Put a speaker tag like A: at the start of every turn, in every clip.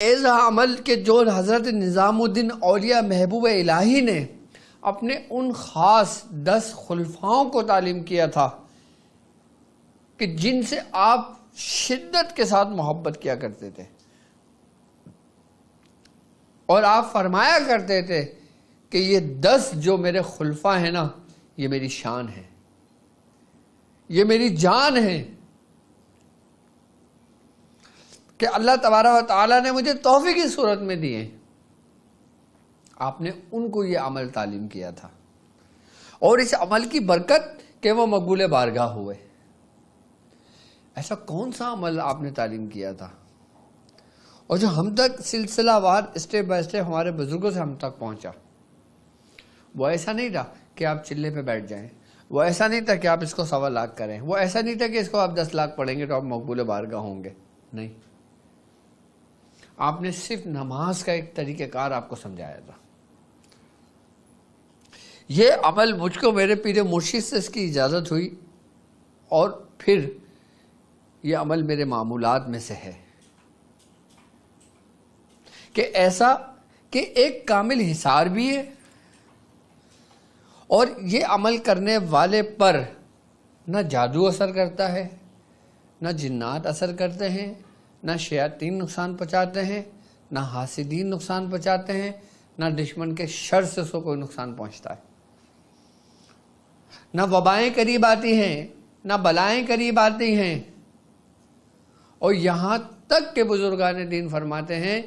A: ایسا عمل کہ جو حضرت نظام الدین اولیاء محبوب الہی نے اپنے ان خاص 10 خلفاؤں کو تعلیم کیا تھا کہ جن سے آپ شدت کے ساتھ محبت کیا کرتے تھے، اور آپ فرمایا کرتے تھے کہ یہ 10 جو میرے خلفاء ہیں نا، یہ میری شان ہے، یہ میری جان ہے، کہ اللہ تبارک و تعالیٰ نے مجھے تحفے کی صورت میں دیے۔ آپ نے ان کو یہ عمل تعلیم کیا تھا، اور اس عمل کی برکت کہ وہ مقبول بارگاہ ہوئے۔ ایسا کون سا عمل آپ نے تعلیم کیا تھا، اور جو ہم تک سلسلہ وار اسٹیپ بائی اسٹیپ ہمارے بزرگوں سے ہم تک پہنچا؟ وہ ایسا نہیں تھا کہ آپ چلے پہ بیٹھ جائیں، وہ ایسا نہیں تھا کہ آپ اس کو 1.25 لاکھ کریں، وہ ایسا نہیں تھا کہ اس کو آپ 10 لاکھ پڑھیں گے تو آپ مقبول بارگاہ ہوں گے۔ نہیں، آپ نے صرف نماز کا ایک طریقہ کار آپ کو سمجھایا تھا۔ یہ عمل مجھ کو میرے پیر مرشد سے اس کی اجازت ہوئی، اور پھر یہ عمل میرے معمولات میں سے ہے کہ ایسا کہ ایک کامل حصار بھی ہے، اور یہ عمل کرنے والے پر نہ جادو اثر کرتا ہے، نہ جنات اثر کرتے ہیں، نہ شیاطین نقصان پہنچاتے ہیں، نہ حاسدین نقصان پہنچاتے ہیں، نہ دشمن کے شر سے اس کو کوئی نقصان پہنچتا ہے، نہ وبائیں قریب آتی ہیں، نہ بلائیں قریب آتی ہیں، اور یہاں تک کہ بزرگان دین فرماتے ہیں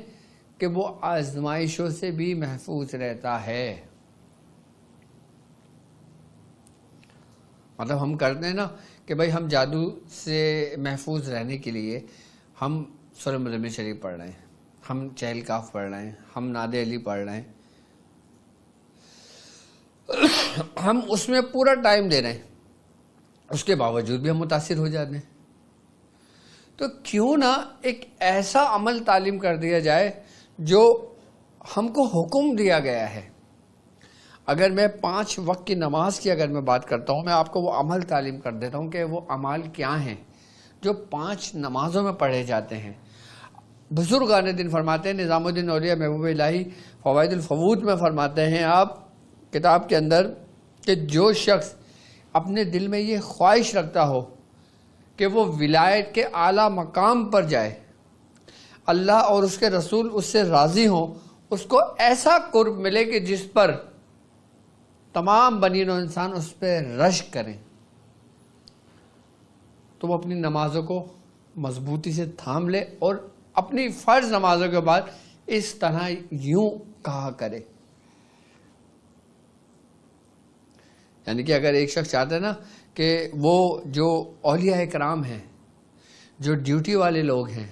A: کہ وہ آزمائشوں سے بھی محفوظ رہتا ہے۔ مطلب ہم کرتے ہیں نا کہ بھائی ہم جادو سے محفوظ رہنے کے لیے ہم سورہ مزمل شریف پڑھ رہے ہیں، ہم چہل کاف پڑھ رہے ہیں، ہم ناد علی پڑھ رہے ہیں، ہم اس میں پورا ٹائم دے رہے ہیں، اس کے باوجود بھی ہم متاثر ہو جاتے ہیں۔ تو کیوں نہ ایک ایسا عمل تعلیم کر دیا جائے جو ہم کو حکم دیا گیا ہے۔ اگر میں 5 وقت کی نماز کی اگر میں بات کرتا ہوں، میں آپ کو وہ عمل تعلیم کر دیتا ہوں کہ وہ اعمال کیا ہیں جو 5 نمازوں میں پڑھے جاتے ہیں۔ بزرگان دین فرماتے ہیں، نظام الدین اولیاء محبوب الہی فوائد الفوود میں فرماتے ہیں آپ کتاب کے اندر، کہ جو شخص اپنے دل میں یہ خواہش رکھتا ہو کہ وہ ولایت کے اعلیٰ مقام پر جائے، اللہ اور اس کے رسول اس سے راضی ہوں، اس کو ایسا قرب ملے کہ جس پر تمام بنی نوع انسان اس پہ رشک کریں، تو وہ اپنی نمازوں کو مضبوطی سے تھام لے اور اپنی فرض نمازوں کے بعد اس طرح یوں کہا کرے۔ یعنی کہ اگر ایک شخص چاہتا ہے نا کہ وہ جو اولیاء کرام ہیں، جو ڈیوٹی والے لوگ ہیں،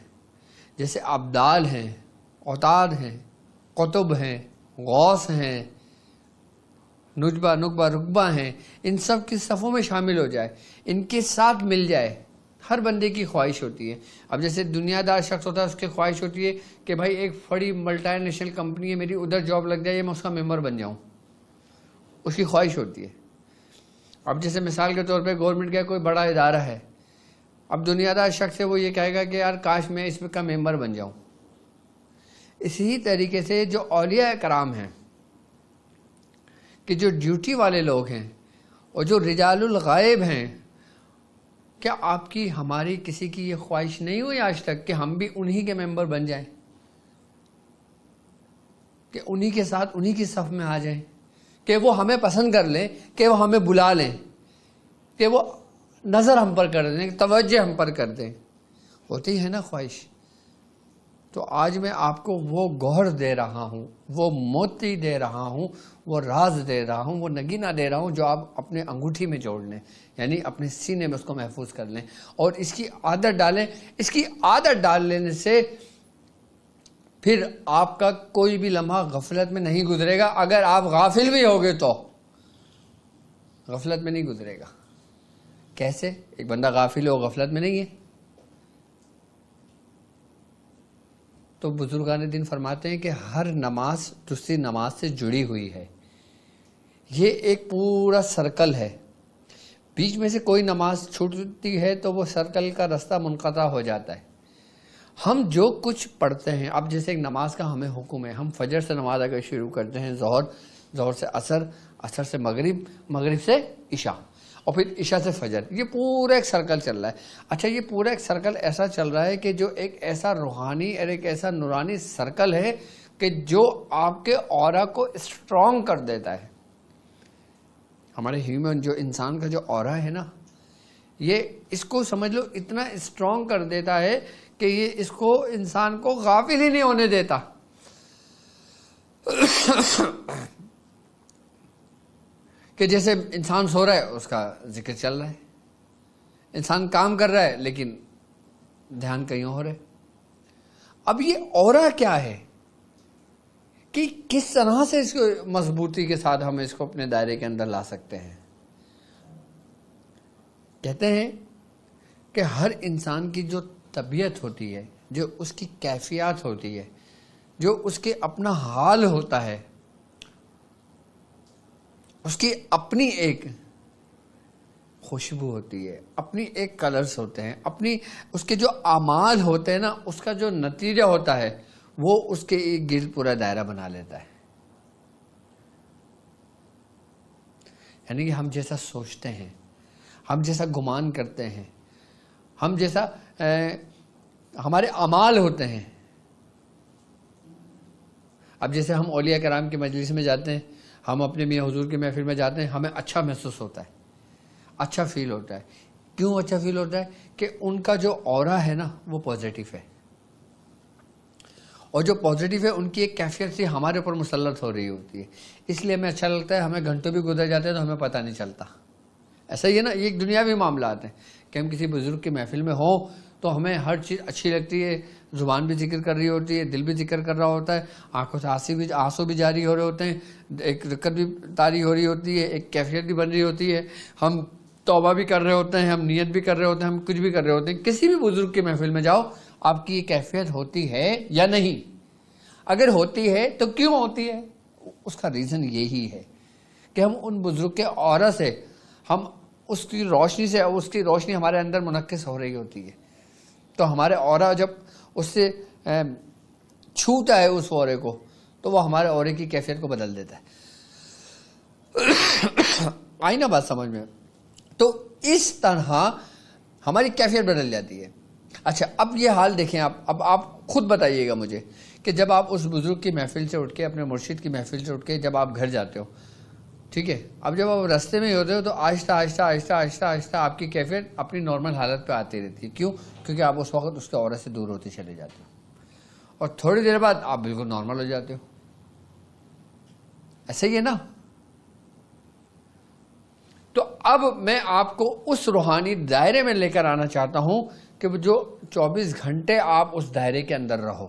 A: جیسے ابدال ہیں، اوتاد ہیں، قطب ہیں، غوث ہیں، نجبہ نقبہ رقبہ ہیں، ان سب کی صفوں میں شامل ہو جائے، ان کے ساتھ مل جائے۔ ہر بندے کی خواہش ہوتی ہے۔ اب جیسے دنیا دار شخص ہوتا ہے، اس کی خواہش ہوتی ہے کہ بھائی ایک بڑی ملٹی نیشنل کمپنی ہے، میری ادھر جاب لگ جائے، میں اس کا ممبر بن جاؤں، اس کی خواہش ہوتی ہے۔ اب جیسے مثال کے طور پہ گورنمنٹ کا کوئی بڑا ادارہ ہے، اب دنیا دار شخص ہے، وہ یہ کہے گا کہ یار کاش میں اس کا ممبر بن جاؤں۔ اسی طریقے سے جو اولیاء کرام ہیں، کہ جو ڈیوٹی والے لوگ ہیں اور جو رجال الغائب ہیں، کیا آپ کی ہماری کسی کی یہ خواہش نہیں ہوئی آج تک کہ ہم بھی انہی کے ممبر بن جائیں، کہ انہی کے ساتھ انہی کی صف میں آ جائیں، کہ وہ ہمیں پسند کر لیں، کہ وہ ہمیں بلا لیں، کہ وہ نظر ہم پر کر دیں، توجہ ہم پر کر دیں؟ ہوتی ہے نا خواہش۔ تو آج میں آپ کو وہ گوہر دے رہا ہوں، وہ موتی دے رہا ہوں، وہ راز دے رہا ہوں، وہ نگینہ دے رہا ہوں جو آپ اپنے انگوٹھی میں جوڑ لیں، یعنی اپنے سینے میں اس کو محفوظ کر لیں اور اس کی عادت ڈالیں۔ اس کی عادت ڈال لینے سے پھر آپ کا کوئی بھی لمحہ غفلت میں نہیں گزرے گا۔ اگر آپ غافل بھی ہوگے تو غفلت میں نہیں گزرے گا۔ کیسے؟ ایک بندہ غافل ہو غفلت میں نہیں ہے؟ تو بزرگان دین فرماتے ہیں کہ ہر نماز دوسری نماز سے جڑی ہوئی ہے، یہ ایک پورا سرکل ہے۔ بیچ میں سے کوئی نماز چھوٹتی ہے تو وہ سرکل کا راستہ منقطع ہو جاتا ہے۔ ہم جو کچھ پڑھتے ہیں، اب جیسے ایک نماز کا ہمیں حکم ہے، ہم فجر سے نماز اگر شروع کرتے ہیں، ظہر سے عصر، عصر سے مغرب، مغرب سے عشاء، اور پھر عشاء سے فجر، یہ پورا ایک سرکل چل رہا ہے. اچھا یہ پورا ایک سرکل ایسا چل رہا ہے کہ جو ایک ایسا روحانی اور ایک ایسا نورانی سرکل ہے کہ جو آپ کے اورا کو اسٹرانگ کر دیتا ہے. ہمارے ہیومن جو انسان کا جو اورا ہے نا، یہ اس کو سمجھ لو اتنا اسٹرانگ کر دیتا ہے کہ یہ اس کو انسان کو غافل ہی نہیں ہونے دیتا. کہ جیسے انسان سو رہا ہے اس کا ذکر چل رہا ہے، انسان کام کر رہا ہے لیکن دھیان کہیں ہو رہا ہے. اب یہ اورا کیا ہے کہ کس طرح سے اس کو مضبوطی کے ساتھ ہم اس کو اپنے دائرے کے اندر لا سکتے ہیں. کہتے ہیں کہ ہر انسان کی جو طبیعت ہوتی ہے، جو اس کی کیفیات ہوتی ہے، جو اس کے اپنا حال ہوتا ہے، اس کی اپنی ایک خوشبو ہوتی ہے، اپنی ایک کلرز ہوتے ہیں، اپنی اس کے جو اعمال ہوتے ہیں نا، اس کا جو نتیجہ ہوتا ہے وہ اس کے گرد پورا دائرہ بنا لیتا ہے. یعنی کہ ہم جیسا سوچتے ہیں، ہم جیسا گمان کرتے ہیں، ہم جیسا ہمارے اعمال ہوتے ہیں. اب جیسے ہم اولیاء کرام کی مجلس میں جاتے ہیں، ہم اپنے میاں حضور کی محفل میں جاتے ہیں، ہمیں اچھا محسوس ہوتا ہے، اچھا فیل ہوتا ہے. کیوں اچھا فیل ہوتا ہے؟ کہ ان کا جو اورا ہے نا وہ پازیٹیو ہے، اور جو پازیٹیو ہے ان کی ایک کیفیت سے ہمارے اوپر مسلط ہو رہی ہوتی ہے، اس لیے ہمیں اچھا لگتا ہے. ہمیں گھنٹوں بھی گزر جاتے ہیں تو ہمیں پتہ نہیں چلتا. ایسا ہی ہے نا، یہ ایک دنیاوی معاملات ہیں کہ ہم کسی بزرگ کی محفل میں ہوں تو ہمیں ہر چیز اچھی لگتی ہے، زبان بھی ذکر کر رہی ہوتی ہے، دل بھی ذکر کر رہا ہوتا ہے، آنکھوں سے آنسو بھی جاری ہو رہے ہوتے ہیں، ایک رکعت بھی طاری ہو رہی ہوتی ہے، ایک کیفیت بھی بن رہی ہوتی ہے، ہم توبہ بھی کر رہے ہوتے ہیں، ہم نیت بھی کر رہے ہوتے ہیں، ہم کچھ بھی کر رہے ہوتے ہیں. کسی بھی بزرگ کی محفل میں جاؤ، آپ کی یہ کیفیت ہوتی ہے یا نہیں؟ اگر ہوتی ہے تو کیوں ہوتی ہے؟ اس کا ریزن یہی ہے کہ ہم ان بزرگ کے اورا سے، ہم اس کی روشنی سے، اس کی روشنی ہمارے اندر منعکس ہو رہی ہوتی ہے. تو ہمارے اورا جب اس سے چھوتا ہے اس اورے کو، تو وہ ہمارے اورے کی کیفیت کو بدل دیتا ہے. آئی نا بات سمجھ میں؟ تو اس طرح ہماری کیفیت بدل جاتی ہے. اچھا اب یہ حال دیکھیں اب آپ خود بتائیے گا مجھے کہ جب آپ اس بزرگ کی محفل سے اٹھ کے، اپنے مرشد کی محفل سے اٹھ کے جب آپ گھر جاتے ہو، ٹھیک ہے، اب جب آپ راستے میں ہی ہوتے ہو تو آہستہ آہستہ آہستہ آہستہ آہستہ آپ کی کیفیت اپنی نارمل حالت پہ آتی رہتی ہے. کیوں؟ کیونکہ آپ اس وقت اس کے اورا سے دور ہوتے چلے جاتے ہو، اور تھوڑی دیر بعد آپ بالکل نارمل ہو جاتے ہو. ایسا ہی ہے نا؟ تو اب میں آپ کو اس روحانی دائرے میں لے کر آنا چاہتا ہوں کہ جو 24 گھنٹے آپ اس دائرے کے اندر رہو.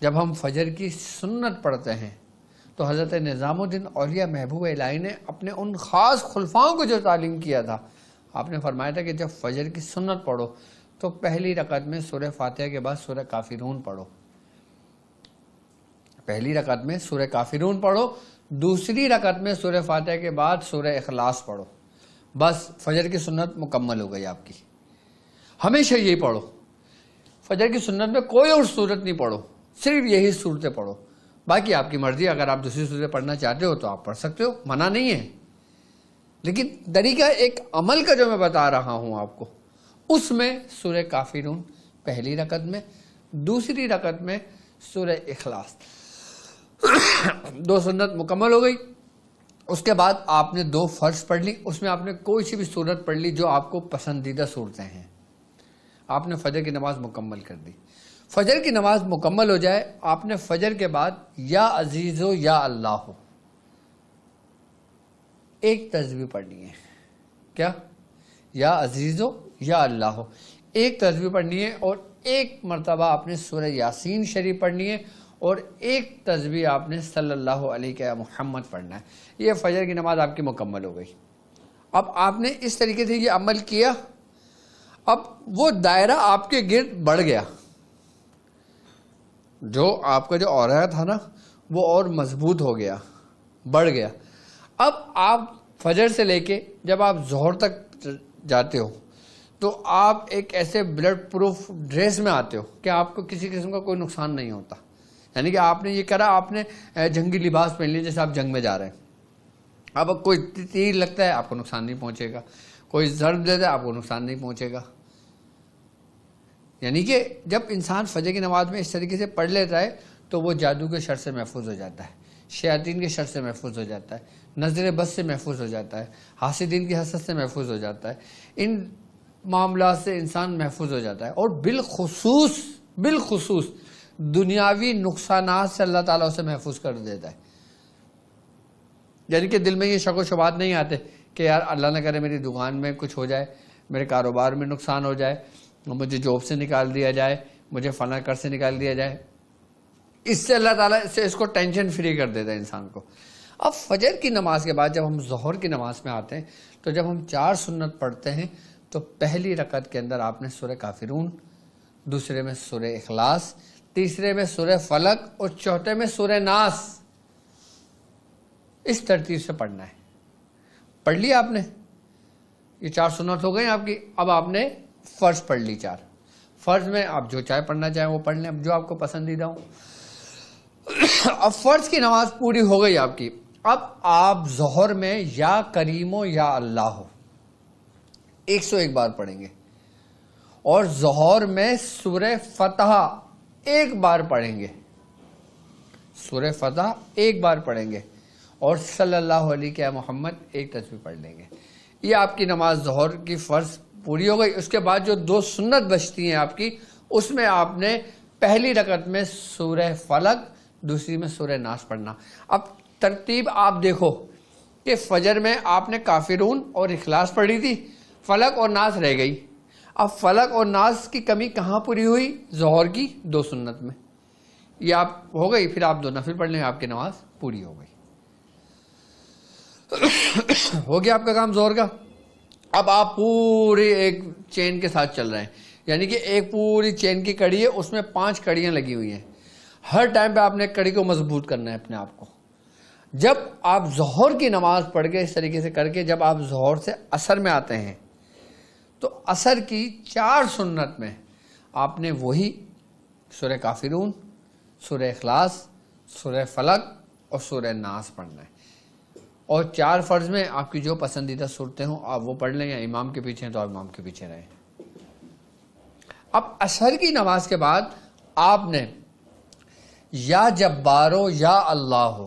A: جب ہم فجر کی سنت پڑھتے ہیں تو حضرت نظام الدین اولیاء محبوب الہی نے اپنے ان خاص خلفاؤں کو جو تعلیم کیا تھا، آپ نے فرمایا تھا کہ جب فجر کی سنت پڑھو تو پہلی رکعت میں سورہ فاتحہ کے بعد سورہ کافرون پڑھو. پہلی رکعت میں سورہ کافرون پڑھو، دوسری رکعت میں سورہ فاتحہ کے بعد سورہ اخلاص پڑھو. بس فجر کی سنت مکمل ہو گئی آپ کی. ہمیشہ یہی پڑھو. فجر کی سنت میں کوئی اور صورت نہیں پڑھو، صرف یہی صورتیں پڑھو. باقی آپ کی مرضی، اگر آپ دوسری صورتیں پڑھنا چاہتے ہو تو آپ پڑھ سکتے ہو، منع نہیں ہے. لیکن طریقہ ایک عمل کا جو میں بتا رہا ہوں آپ کو، اس میں سورہ کافرون پہلی رکعت میں، دوسری رکعت میں سورہ اخلاص. 2 سنت مکمل ہو گئی. اس کے بعد آپ نے 2 فرض پڑھ لی، اس میں آپ نے کوئی سی بھی صورت پڑھ لی جو آپ کو پسندیدہ صورتیں ہیں. آپ نے فجر کی نماز مکمل کر دی. فجر کی نماز مکمل ہو جائے، آپ نے فجر کے بعد یا عزیزو یا اللہ ایک تسبیح پڑھنی ہے. کیا؟ یا عزیزو یا اللہ ایک تسبیح پڑھنی ہے، اور ایک مرتبہ آپ نے سورہ یاسین شریف پڑھنی ہے، اور ایک تسبیح آپ نے صلی اللہ علیہ محمد پڑھنا ہے. یہ فجر کی نماز آپ کی مکمل ہو گئی. اب آپ نے اس طریقے سے یہ عمل کیا، اب وہ دائرہ آپ کے گرد بڑھ گیا. جو آپ کا جو اورا تھا نا وہ اور مضبوط ہو گیا، بڑھ گیا. اب آپ فجر سے لے کے جب آپ ظہر تک جاتے ہو تو آپ ایک ایسے بلڈ پروف ڈریس میں آتے ہو کہ آپ کو کسی قسم کا کوئی نقصان نہیں ہوتا. یعنی کہ آپ نے یہ کرا, آپ نے جنگی لباس پہن لیا جیسے آپ جنگ میں جا رہے ہیں. اب کوئی تیر لگتا ہے آپ کو نقصان نہیں پہنچے گا, کوئی ضرب دیتا ہے آپ کو نقصان نہیں پہنچے گا. یعنی کہ جب انسان فجر کی نماز میں اس طریقے سے پڑھ لیتا ہے تو وہ جادو کے شر سے محفوظ ہو جاتا ہے, شیاطین کے شر سے محفوظ ہو جاتا ہے, نظر بد سے محفوظ ہو جاتا ہے, حاسدین کی حسد سے محفوظ ہو جاتا ہے, ان معاملات سے انسان محفوظ ہو جاتا ہے. اور بالخصوص دنیاوی نقصانات سے اللہ تعالیٰ اسے محفوظ کر دیتا ہے. یعنی کہ دل میں یہ شک و شبہات نہیں آتے کہ یار اللہ نہ کرے میری دکان میں کچھ ہو جائے, میرے کاروبار میں نقصان ہو جائے, مجھے جاب سے نکال دیا جائے, مجھے فلاں کر سے نکال دیا جائے. اس سے اللہ تعالیٰ سے اس کو ٹینشن فری کر دیتا ہے انسان کو. اب فجر کی نماز کے بعد جب ہم ظہر کی نماز میں آتے ہیں تو جب ہم 4 سنت پڑھتے ہیں تو پہلی رکعت کے اندر آپ نے سورہ کافرون, دوسرے میں سورہ اخلاص, تیسرے میں سورہ فلق اور چوتھے میں سورہ ناس, اس ترتیب سے پڑھنا ہے. پڑھ لیا آپ نے, یہ 4 سنت ہو گئی آپ کی. اب آپ نے فرض پڑھ لی 4. فرض میں آپ جو چاہے پڑھنا چاہیں وہ پڑھ لیں, اب جو آپ کو پسندیدہ ہو. اب فرض کی نماز پوری ہو گئی آپ کی. اب آپ ظہر میں یا کریم ہو یا اللہ ہو 101 بار پڑھیں گے, اور ظہر میں سورہ فتح 1 بار پڑھیں گے, سورہ فتح 1 بار پڑھیں گے, اور صلی اللہ علیہ محمد 1 تسبیح پڑھ لیں گے. یہ آپ کی نماز ظہر کی فرض پوری ہو گئی. اس کے بعد جو 2 سنت بچتی ہیں آپ کی, اس میں آپ نے پہلی رکعت میں سورہ فلق, دوسری میں سورہ ناس پڑھنا. اب ترتیب آپ دیکھو کہ فجر میں آپ نے کافرون اور اخلاص پڑھی تھی, فلق اور ناس رہ گئی. اب فلق اور ناس کی کمی کہاں پوری ہوئی؟ ظہر کی 2 سنت میں. یہ آپ ہو گئی, پھر آپ 2 نفل پڑھ لیں, آپ کی نماز پوری ہو گئی. ہو گیا آپ کا کام ظہر کا. اب آپ پورے ایک چین کے ساتھ چل رہے ہیں, یعنی کہ ایک پوری چین کی کڑی ہے, اس میں 5 کڑیاں لگی ہوئی ہیں. ہر ٹائم پہ آپ نے کڑی کو مضبوط کرنا ہے اپنے آپ کو. جب آپ ظہر کی نماز پڑھ کے اس طریقے سے کر کے جب آپ ظہر سے عصر میں آتے ہیں تو عصر کی 4 سنت میں آپ نے وہی سورہ کافرون, سورہ اخلاص, سورہ فلق اور سورہ ناس پڑھنا ہے. اور 4 فرض میں آپ کی جو پسندیدہ صورتیں ہوں آپ وہ پڑھ لیں, یا امام کے پیچھے ہیں تو آپ امام کے پیچھے رہیں. اب عصر کی نماز کے بعد آپ نے یا جبارو یا اللہ ہو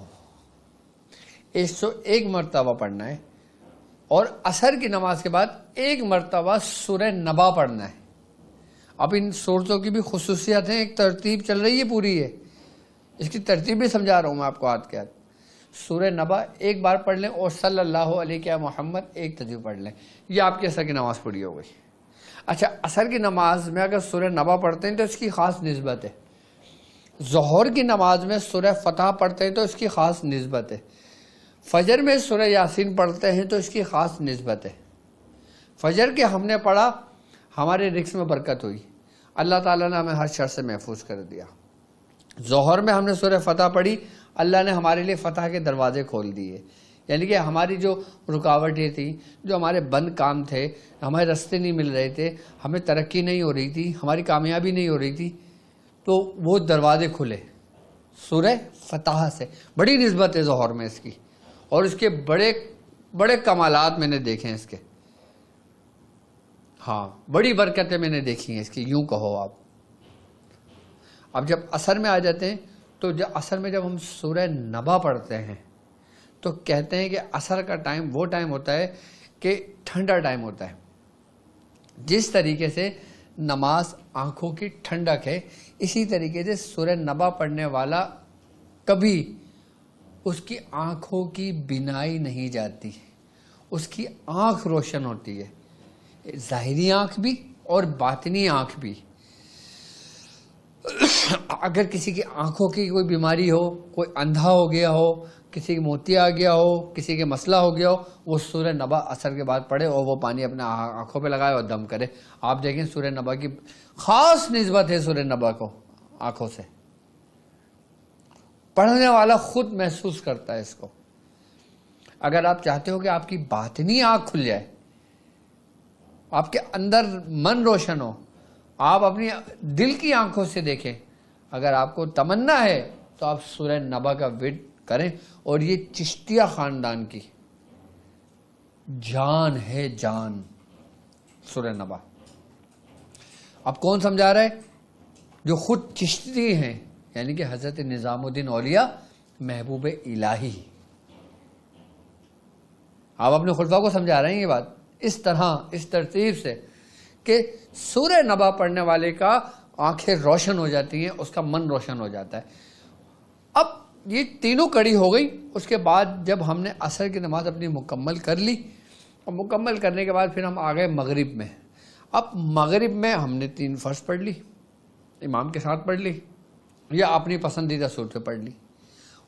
A: 101 مرتبہ پڑھنا ہے, اور عصر کی نماز کے بعد 1 مرتبہ سورہ نبا پڑھنا ہے. اب ان صورتوں کی بھی خصوصیت ہیں, ایک ترتیب چل رہی ہے پوری ہے, اس کی ترتیب بھی سمجھا رہا ہوں میں آپ کو ہاتھ کے ہاتھ. سورہ نبا 1 بار پڑھ لیں, اور صلی اللہ علیہ محمد 1 تسبیح پڑھ لیں. یہ آپ کی عصر کی نماز پوری ہو گئی. اچھا, عصر کی نماز میں اگر سورہ نبا پڑھتے ہیں تو اس کی خاص نسبت ہے. ظہر کی نماز میں سورہ فتح پڑھتے ہیں تو اس کی خاص نسبت ہے. فجر میں سورہ یاسین پڑھتے ہیں تو اس کی خاص نسبت ہے. فجر کے ہم نے پڑھا, ہمارے رزق میں برکت ہوئی, اللہ تعالیٰ نے ہمیں ہر شر سے محفوظ کر دیا. ظہر میں ہم نے سورہ فتح پڑھی, اللہ نے ہمارے لیے فتح کے دروازے کھول دیے. یعنی کہ ہماری جو رکاوٹیں تھیں, جو ہمارے بند کام تھے, ہمارے راستے نہیں مل رہے تھے, ہمیں ترقی نہیں ہو رہی تھی, ہماری کامیابی نہیں ہو رہی تھی, تو وہ دروازے کھلے سورہ فتح سے. بڑی نسبت ہے ظہر میں اس کی, اور اس کے بڑے بڑے کمالات میں نے دیکھے ہیں اس کے. ہاں, بڑی برکتیں میں نے دیکھی ہیں اس کی, یوں کہو آپ. اب جب عصر میں آ جاتے ہیں تو عصر میں جب ہم سورہ نبا پڑھتے ہیں تو کہتے ہیں کہ عصر کا ٹائم وہ ٹائم ہوتا ہے کہ ٹھنڈا ٹائم ہوتا ہے. جس طریقے سے نماز آنکھوں کی ٹھنڈک ہے, اسی طریقے سے سورہ نبا پڑھنے والا کبھی اس کی آنکھوں کی بینائی نہیں جاتی, اس کی آنکھ روشن ہوتی ہے, ظاہری آنکھ بھی اور باطنی آنکھ بھی. اگر کسی کی آنکھوں کی کوئی بیماری ہو, کوئی اندھا ہو گیا ہو, کسی کی موتی آ گیا ہو, کسی کے مسئلہ ہو گیا ہو, وہ سورہ نبا عصر کے بعد پڑھے اور وہ پانی اپنے آنکھوں پہ لگائے اور دم کرے. آپ دیکھیں سورہ نبا کی خاص نسبت ہے سورہ نبا کو آنکھوں سے. پڑھنے والا خود محسوس کرتا ہے اس کو. اگر آپ چاہتے ہو کہ آپ کی باطنی آنکھ کھل جائے آپ کے اندر من روشن ہو، آپ اپنی دل کی آنکھوں سے دیکھیں. اگر آپ کو تمنا ہے تو آپ سورہ نبا کا ورد کریں. اور یہ چشتیہ خاندان کی جان ہے، جان سورہ نبا. اب کون سمجھا رہا ہے؟ جو خود چشتی ہیں، یعنی کہ حضرت نظام الدین اولیاء محبوب الہی. آپ اپنے خلفاء کو سمجھا رہے ہیں یہ بات اس طرح، اس ترتیب سے کہ سورہ نبا پڑھنے والے کا آنکھیں روشن ہو جاتی ہیں، اس کا من روشن ہو جاتا ہے. اب یہ تینوں کڑی ہو گئی. اس کے بعد جب ہم نے عصر کی نماز اپنی مکمل کر لی، اور مکمل کرنے کے بعد پھر ہم آ گئے مغرب میں. اب مغرب میں ہم نے 3 فرض پڑھ لی، امام کے ساتھ پڑھ لی یا اپنی پسندیدہ صورت پہ پڑھ لی.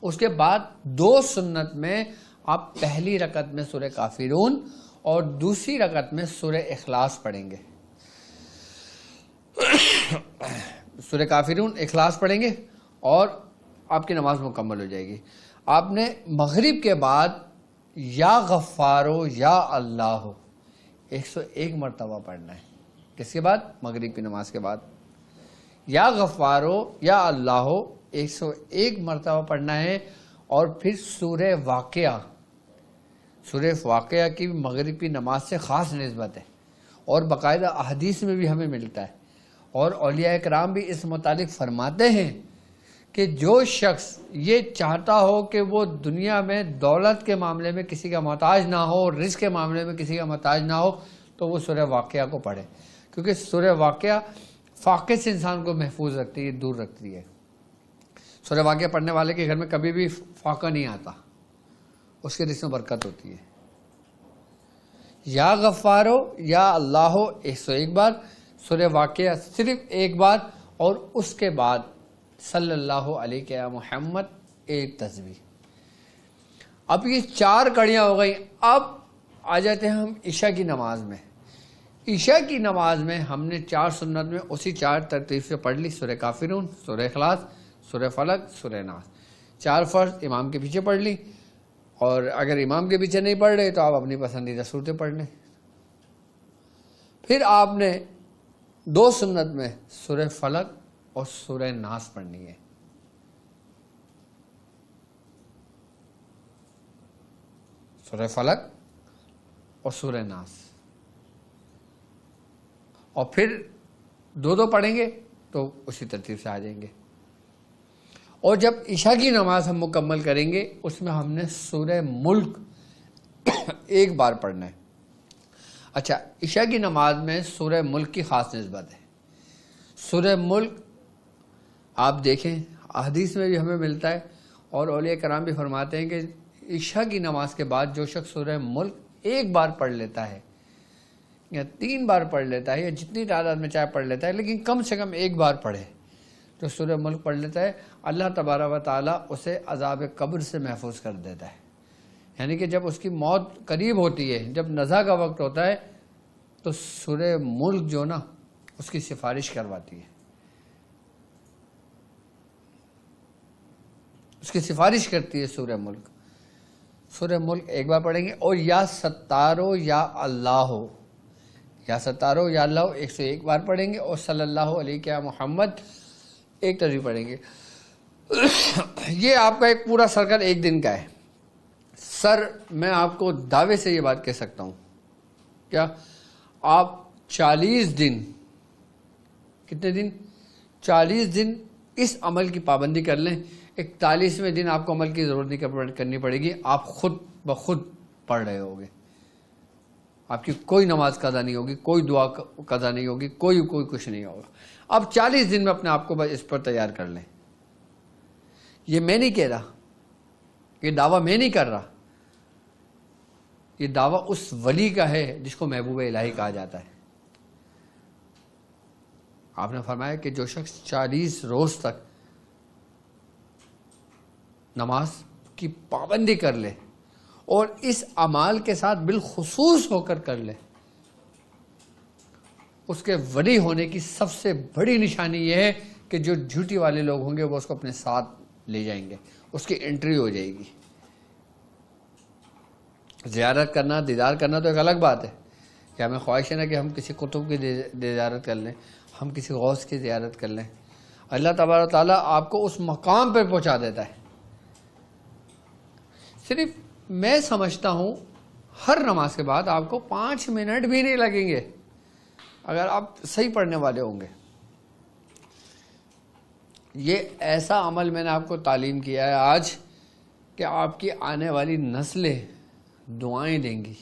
A: اس کے بعد 2 سنت میں آپ پہلی رکعت میں سورہ کافرون اور دوسری رکعت میں سورہ اخلاص پڑھیں گے. سورہ کافرون اخلاص پڑھیں گے اور آپ کی نماز مکمل ہو جائے گی. آپ نے مغرب کے بعد یا غفارو یا اللہ 101 مرتبہ پڑھنا ہے. کس کے بعد؟ مغرب کی نماز کے بعد. یا غفارو یا اللہ 101 مرتبہ پڑھنا ہے. اور پھر سورہ واقعہ، سورہ واقعہ کی مغرب کی نماز سے خاص نسبت ہے اور باقاعدہ احادیث میں بھی ہمیں ملتا ہے. اور اولیاء کرام بھی اس متعلق فرماتے ہیں کہ جو شخص یہ چاہتا ہو کہ وہ دنیا میں دولت کے معاملے میں کسی کا محتاج نہ ہو، رزق کے معاملے میں کسی کا محتاج نہ ہو، تو وہ سورہ واقعہ کو پڑھے. کیونکہ سورہ واقعہ فاقے سے انسان کو محفوظ رکھتی ہے، دور رکھتی ہے. سورہ واقعہ پڑھنے والے کے گھر میں کبھی بھی فاقہ نہیں آتا، اس کے رزق میں برکت ہوتی ہے. یا غفارو یا اللہ 101 بار، سورہ واقعہ صرف 1 بار، اور اس کے بعد صلی اللہ علیہ یا محمد 1 تسبیح. اب یہ 4 کڑیاں ہو گئی. اب آ جاتے ہیں ہم عشاء کی نماز میں. عشاء کی نماز میں ہم نے 4 سنت میں اسی 4 ترتیب سے پڑھ لی. سورہ کافرون، سورہ اخلاص، سورہ فلق، سورہ ناس. 4 فرض امام کے پیچھے پڑھ لی. اور اگر امام کے پیچھے نہیں پڑھ رہے تو آپ اپنی پسندیدہ صورتیں پڑھ لیں. پھر آپ نے 2 سنت میں سورہ فلق اور سورہ ناس پڑھنی ہے. سورہ فلق اور سورہ ناس. اور پھر 2 پڑھیں گے تو اسی ترتیب سے آ جائیں گے. اور جب عشاء کی نماز ہم مکمل کریں گے اس میں ہم نے سورہ ملک 1 بار پڑھنا ہے. اچھا، عشاء کی نماز میں سورہ ملک کی خاص نسبت ہے. سورہ ملک آپ دیکھیں احادیث میں بھی ہمیں ملتا ہے اور اولیاء کرام بھی فرماتے ہیں کہ عشاء کی نماز کے بعد جو شخص سورہ ملک 1 بار پڑھ لیتا ہے یا 3 بار پڑھ لیتا ہے یا جتنی تعداد میں چاہے پڑھ لیتا ہے، لیکن کم سے کم 1 بار پڑھے، جو سورہ ملک پڑھ لیتا ہے، اللہ تبارک و تعالیٰ اسے عذاب قبر سے محفوظ کر دیتا ہے. یعنی کہ جب اس کی موت قریب ہوتی ہے، جب نزا کا وقت ہوتا ہے، تو سورہ ملک جو نا اس کی سفارش کرواتی ہے، اس کی سفارش کرتی ہے سورہ ملک. سورہ ملک 1 بار پڑھیں گے. اور یا ستارو یا اللہ ہو، یا ستارو یا اللہ 101 بار پڑھیں گے. اور صلی اللہ علیہ محمد 1 تسبیح پڑھیں گے. یہ آپ کا ایک پورا سرکل 1 دن کا ہے. سر میں آپ کو دعوے سے یہ بات کہہ سکتا ہوں، کیا آپ 40 دن، کتنے دن؟ 40 دن اس عمل کی پابندی کر لیں. 41ویں دن آپ کو عمل کی ضرورت نہیں کرنی پڑے گی، آپ خود بخود پڑھ رہے ہوگے. آپ کی کوئی نماز قضا نہیں ہوگی، کوئی دعا قضا نہیں ہوگی، کوئی کچھ نہیں ہوگا. اب 40 دن میں اپنے آپ کو بس اس پر تیار کر لیں. یہ میں نہیں کہہ رہا، یہ دعویٰ میں نہیں کر رہا، یہ دعویٰ اس ولی کا ہے جس کو محبوب الہی کہا جاتا ہے. آپ نے فرمایا کہ جو شخص 40 روز تک نماز کی پابندی کر لے اور اس اعمال کے ساتھ بالخصوص ہو کر لے، اس کے ولی ہونے کی سب سے بڑی نشانی یہ ہے کہ جو جھوٹی والے لوگ ہوں گے وہ اس کو اپنے ساتھ لے جائیں گے، اس کی انٹری ہو جائے گی. زیارت کرنا، دیدار کرنا تو ایک الگ بات ہے، کہ ہمیں خواہش ہے نا کہ ہم کسی قطب کی زیارت کر لیں، ہم کسی غوث کی زیارت کر لیں. اللہ تبارک و تعالیٰ آپ کو اس مقام پہ پہنچا دیتا ہے. صرف میں سمجھتا ہوں ہر نماز کے بعد آپ کو 5 منٹ بھی نہیں لگیں گے اگر آپ صحیح پڑھنے والے ہوں گے. یہ ایسا عمل میں نے آپ کو تعلیم کیا ہے آج کہ آپ کی آنے والی نسلیں دعائیں دیں گی،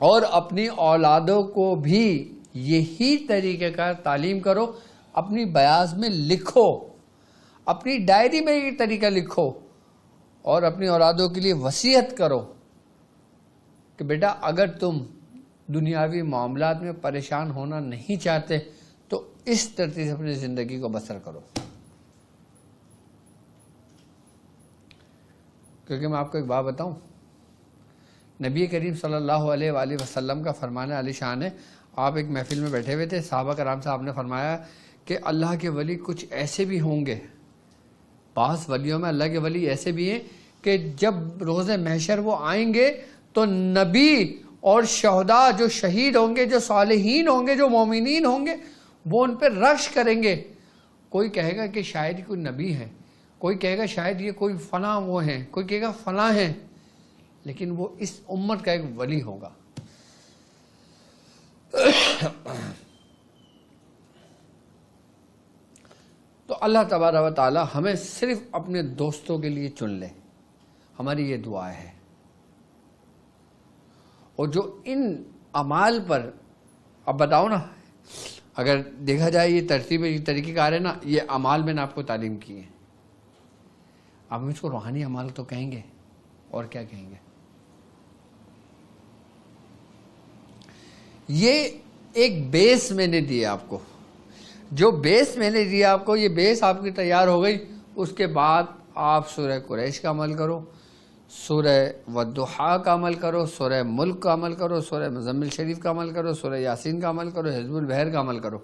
A: اور اپنی اولادوں کو بھی یہی طریقہ کار تعلیم کرو. اپنی بیاض میں لکھو، اپنی ڈائری میں یہ طریقہ لکھو، اور اپنی اولادوں کے لیے وصیت کرو کہ بیٹا اگر تم دنیاوی معاملات میں پریشان ہونا نہیں چاہتے تو اس ترتیب سے اپنی زندگی کو بسر کرو. کیونکہ میں آپ کو ایک بات بتاؤں، نبی کریم صلی اللہ علیہ وآلہ وسلم کا فرمان علی شان ہے. آپ ایک محفل میں بیٹھے ہوئے تھے، صحابہ کرام صاحب نے فرمایا کہ اللہ کے ولی کچھ ایسے بھی ہوں گے، بعض ولیوں میں اللہ کے ولی ایسے بھی ہیں کہ جب روز محشر وہ آئیں گے تو نبی اور شہداء جو شہید ہوں گے، جو صالحین ہوں گے، جو مومنین ہوں گے، وہ ان پہ رش کریں گے. کوئی کہے گا کہ شاید کوئی نبی ہے، کوئی کہے گا شاید یہ کوئی فلاں وہ ہیں، کوئی کہے گا فلاں ہیں، لیکن وہ اس امت کا ایک ولی ہوگا. تو اللہ تبارک و تعالی ہمیں صرف اپنے دوستوں کے لیے چن لے، ہماری یہ دعا ہے. اور جو ان اعمال پر اب بتاؤ نا، اگر دیکھا جائے یہ ترتیب یہ طریقہ کار ہے نا، یہ اعمال میں نے آپ کو تعلیم کی ہے. آپ اس کو روحانی اعمال تو کہیں گے، اور کیا کہیں گے. یہ ایک بیس میں نے دیا آپ کو، جو بیس میں نے دیا آپ کو، یہ بیس آپ کی تیار ہو گئی. اس کے بعد آپ سورہ قریش کا عمل کرو، سورہ والضحیٰ کا عمل کرو، سورہ ملک کا عمل کرو، سورہ مزمل شریف کا عمل کرو، سورہ یاسین کا عمل کرو، حزب البحر کا عمل کرو.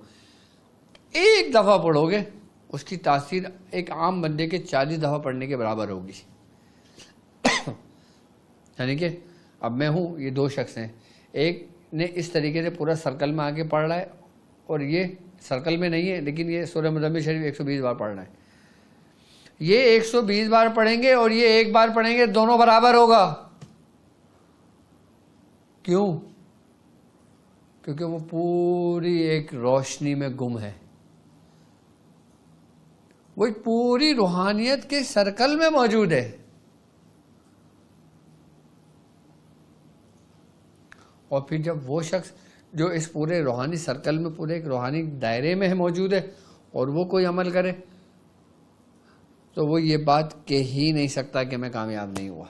A: ایک دفعہ پڑھو گے اس کی تاثیر ایک عام بندے کے 40 دفعہ پڑھنے کے برابر ہوگی. یعنی کہ اب میں ہوں، یہ 2 شخص ہیں، ایک نے اس طریقے سے پورا سرکل میں آگے پڑھ رہا ہے، اور یہ سرکل میں نہیں ہے لیکن یہ سورہ مزمل شریف 120 بار پڑھ رہا ہے. یہ 120 بار پڑھیں گے اور یہ 1 بار پڑھیں گے، دونوں برابر ہوگا. کیوں؟ کیونکہ وہ پوری ایک روشنی میں گم ہے، وہ ایک پوری روحانیت کے سرکل میں موجود ہے. اور پھر جب وہ شخص جو اس پورے روحانی سرکل میں، پورے ایک روحانی دائرے میں موجود ہے، اور وہ کوئی عمل کرے تو وہ یہ بات کہہ ہی نہیں سکتا کہ میں کامیاب نہیں ہوا.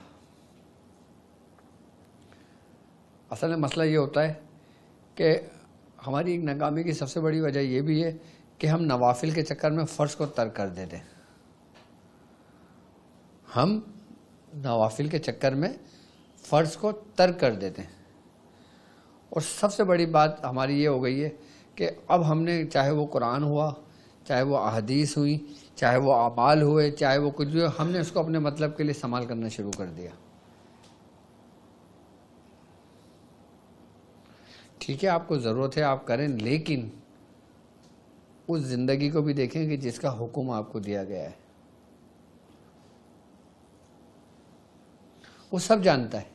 A: اصل میں مسئلہ یہ ہوتا ہے کہ ہماری ایک ناکامی کی سب سے بڑی وجہ یہ بھی ہے کہ ہم نوافل کے چکر میں فرض کو ترک کر دیتے ہیں. ہم نوافل کے چکر میں فرض کو ترک کر دیتے ہیں. اور سب سے بڑی بات ہماری یہ ہو گئی ہے کہ اب ہم نے، چاہے وہ قرآن ہوا، چاہے وہ احادیث ہوئی، چاہے وہ اعمال ہوئے، چاہے وہ کچھ بھی ہو، ہم نے اس کو اپنے مطلب کے لیے استعمال کرنا شروع کر دیا. ٹھیک ہے، آپ کو ضرورت ہے آپ کریں، لیکن اس زندگی کو بھی دیکھیں کہ جس کا حکم آپ کو دیا گیا ہے. وہ سب جانتا ہے،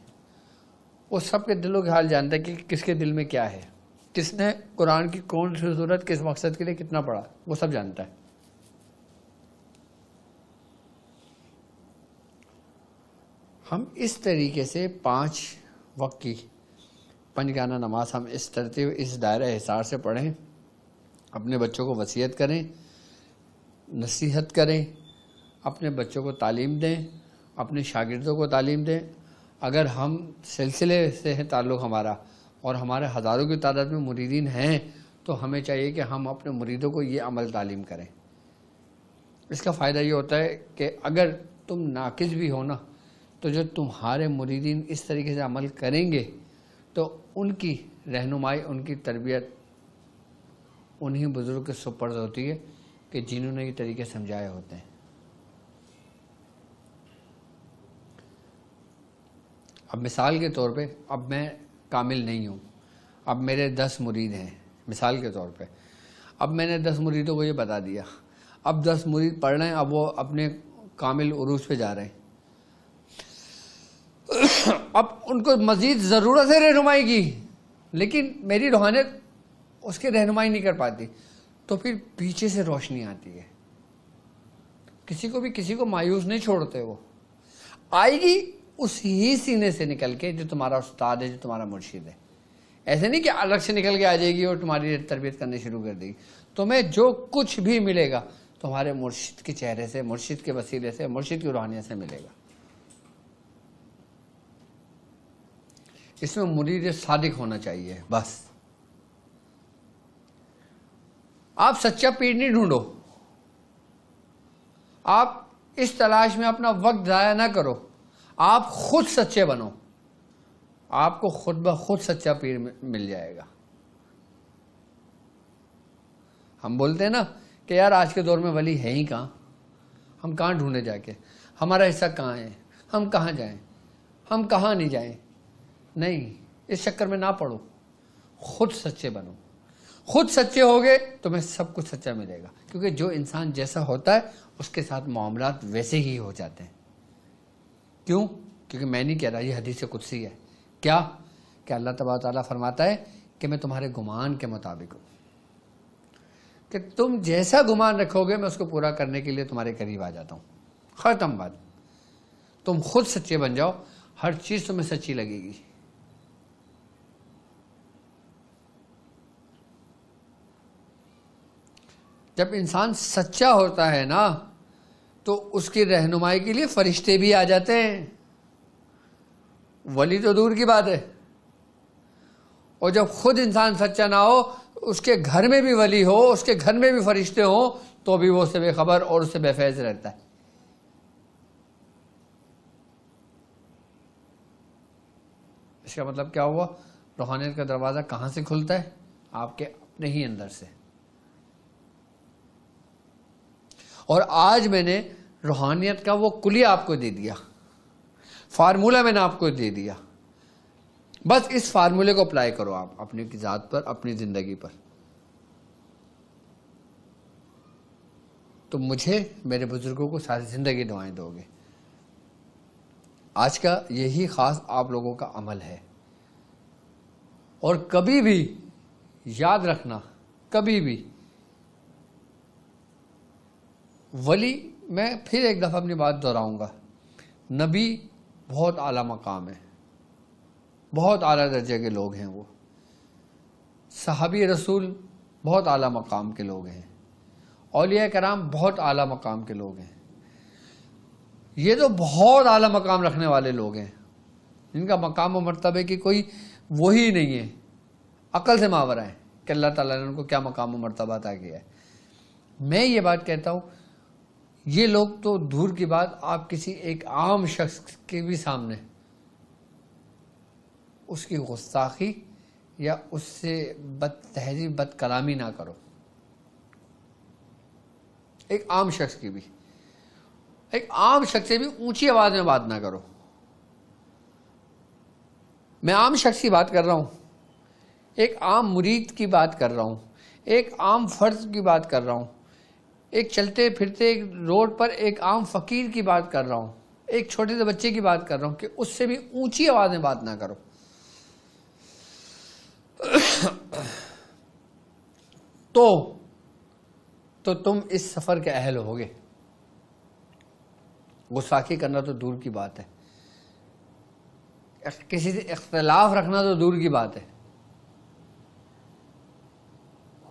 A: وہ سب کے دلوں کے حال جانتا ہے کہ کس کے دل میں کیا ہے، کس نے قرآن کی کون سی صورت کس مقصد کے لیے کتنا پڑھا، وہ سب جانتا ہے. ہم اس طریقے سے 5 وقت کی پنجگانہ نماز ہم اس ترتیب، اس دائرہ حصار سے پڑھیں، اپنے بچوں کو وصیت کریں، نصیحت کریں، اپنے بچوں کو تعلیم دیں، اپنے شاگردوں کو تعلیم دیں. اگر ہم سلسلے سے ہے تعلق ہمارا، اور ہمارے ہزاروں کی تعداد میں مریدین ہیں، تو ہمیں چاہیے کہ ہم اپنے مریدوں کو یہ عمل تعلیم کریں. اس کا فائدہ یہ ہوتا ہے کہ اگر تم ناقص بھی ہو نا، تو جو تمہارے مریدین اس طریقے سے عمل کریں گے تو ان کی رہنمائی، ان کی تربیت انہی بزرگ کے سپرد ہوتی ہے کہ جنہوں نے یہ طریقے سمجھائے ہوتے ہیں. اب مثال کے طور پہ اب میں کامل نہیں ہوں، اب میرے 10 مرید ہیں مثال کے طور پہ، اب میں نے 10 مریدوں کو یہ بتا دیا، اب 10 مرید پڑھ رہے ہیں، اب وہ اپنے کامل عروج پہ جا رہے ہیں، اب ان کو مزید ضرورت ہے رہنمائی کی، لیکن میری روحانیت اس کی رہنمائی نہیں کر پاتی، تو پھر پیچھے سے روشنی آتی ہے۔ کسی کو مایوس نہیں چھوڑتے، وہ آئے گی اس ہی سینے سے نکل کے جو تمہارا استاد ہے، جو تمہارا مرشد ہے۔ ایسے نہیں کہ الگ سے نکل کے آ جائے گی اور تمہاری تربیت کرنے شروع کر دے گی۔ تمہیں جو کچھ بھی ملے گا تمہارے مرشد کے چہرے سے، مرشد کے وسیلے سے، مرشد کی روحانیت سے ملے گا۔ اس میں مرید صادق ہونا چاہیے بس۔ آپ سچا پیر نہیں ڈھونڈو، آپ اس تلاش میں اپنا وقت ضائع نہ کرو، آپ خود سچے بنو، آپ کو خود بخود سچا پیر مل جائے گا۔ ہم بولتے ہیں نا کہ یار آج کے دور میں ولی ہے ہی کہاں، ہم کہاں ڈھونڈے جا کے، ہمارا حصہ کہاں ہے، ہم کہاں جائیں، ہم کہاں نہیں جائیں۔ نہیں، اس چکر میں نہ پڑو، خود سچے بنو۔ خود سچے ہوگے تمہیں سب کچھ سچا ملے گا، کیونکہ جو انسان جیسا ہوتا ہے اس کے ساتھ معاملات ویسے ہی ہو جاتے ہیں۔ کیوں؟ کیونکہ میں نہیں کہہ رہا، یہ حدیث قدسی ہے۔ کیا کہ اللہ تبارک تعالیٰ فرماتا ہے کہ میں تمہارے گمان کے مطابق ہوں، کہ تم جیسا گمان رکھو گے میں اس کو پورا کرنے کے لیے تمہارے قریب آ جاتا ہوں۔ ختم بات۔ تم خود سچے بن جاؤ، ہر چیز تمہیں سچی لگے گی۔ جب انسان سچا ہوتا ہے نا تو اس کی رہنمائی کے لیے فرشتے بھی آ جاتے ہیں، ولی تو دور کی بات ہے۔ اور جب خود انسان سچا نہ ہو، اس کے گھر میں بھی ولی ہو، اس کے گھر میں بھی فرشتے ہوں، تو بھی وہ اس سے بے خبر اور اس سے بے فیض رہتا ہے۔ اس کا مطلب کیا ہوا؟ روحانیت کا دروازہ کہاں سے کھلتا ہے؟ آپ کے اپنے ہی اندر سے۔ اور آج میں نے روحانیت کا وہ کلیہ آپ کو دے دیا، فارمولہ میں نے آپ کو دے دیا، بس اس فارمولے کو اپلائی کرو آپ اپنی ذات پر، اپنی زندگی پر، تو مجھے، میرے بزرگوں کو ساری زندگی دعائیں دو گے۔ آج کا یہی خاص آپ لوگوں کا عمل ہے۔ اور کبھی بھی یاد رکھنا، کبھی بھی ولی، میں پھر ایک دفعہ اپنی بات دہراؤں گا، نبی بہت اعلیٰ مقام ہے، بہت اعلیٰ درجے کے لوگ ہیں وہ، صحابی رسول بہت اعلیٰ مقام کے لوگ ہیں، اولیاء کرام بہت اعلیٰ مقام کے لوگ ہیں، یہ تو بہت اعلیٰ مقام رکھنے والے لوگ ہیں، جن کا مقام و مرتبے کی کوئی وہی نہیں ہے، عقل سے ماورا ہے کہ اللہ تعالیٰ نے ان کو کیا مقام و مرتبہ عطا کیا ہے۔ میں یہ بات کہتا ہوں، یہ لوگ تو دور کی بات، آپ کسی ایک عام شخص کے بھی سامنے اس کی گستاخی یا اس سے بد تہذیب، بد کلامی نہ کرو، ایک عام شخص کی بھی، ایک عام شخص سے بھی اونچی آواز میں بات نہ کرو۔ میں عام شخص کی بات کر رہا ہوں، ایک عام مرید کی بات کر رہا ہوں، ایک عام فرد کی بات کر رہا ہوں، ایک چلتے پھرتے روڈ پر ایک عام فقیر کی بات کر رہا ہوں، ایک چھوٹے سے بچے کی بات کر رہا ہوں کہ اس سے بھی اونچی آواز میں بات نہ کرو۔ تو تم اس سفر کے اہل ہوگے۔ گستاخی کرنا تو دور کی بات ہے، کسی سے اختلاف رکھنا تو دور کی بات ہے،